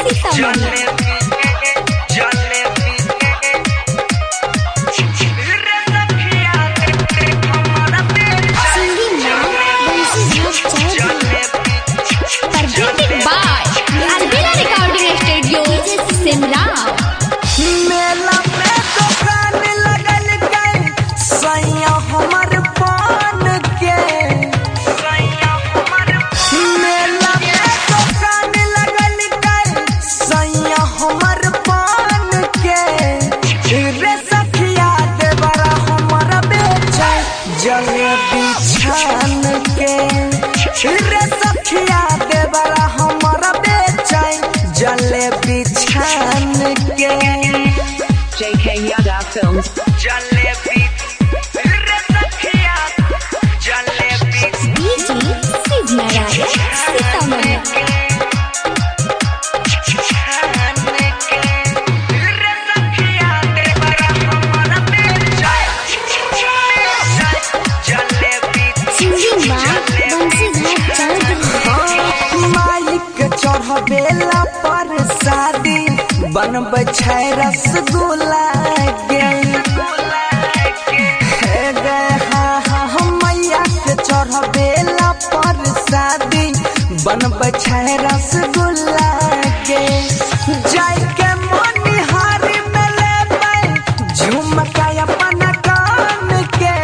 सीतामढ़ी। मेला में दुकान लगल गए सैया हमर पान के। मेला में दुकान लगल गए सैया हमर पान के। रे सखिया देवरा हमर बेचे जलेबी छान के। रे सखिया देवरा हमर बेचे जलेबी छान के। JK Yada Films. जलेबी रे सखिया जलेबी डीजे सिद्धनारायण सीतामढ़ी। रे सखिया देवरा हमर बेचे जलेबी मालिक चढ़बेला पर शादी बनबै छै रसगुल्ला गे। हाँ मैया के चढ़बेला पर शादी बनबै छै रसगुल्ला के। जाय के मोनिहारी में लेबै झुमका अपन कान के।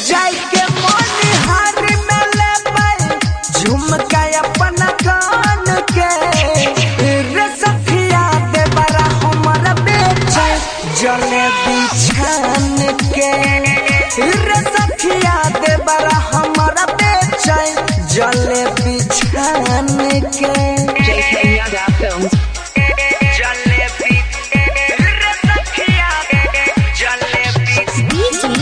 जाय के मोनिहारी में लेबै झुमका अपन कान के। रे सखिया देवरा हमर बेचे जलेबी छान के। रे सखिया देवरा हमर बेचे जलेबी छान के। JK Yada Films. जलेबी रे सखिया जलेबी डीजे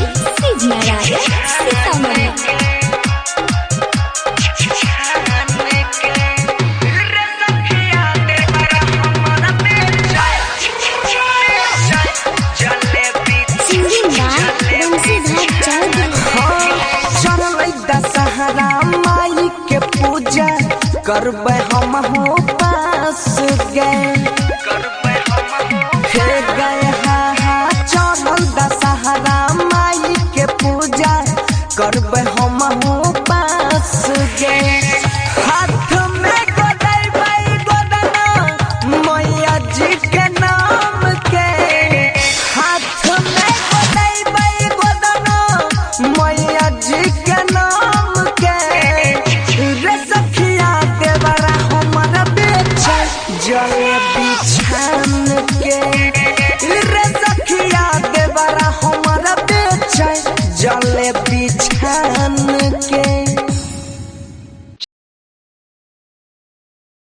सिद्धनारायण सीतामढ़ी। दशहरा माई के पूजा करबै हम हो पास गए।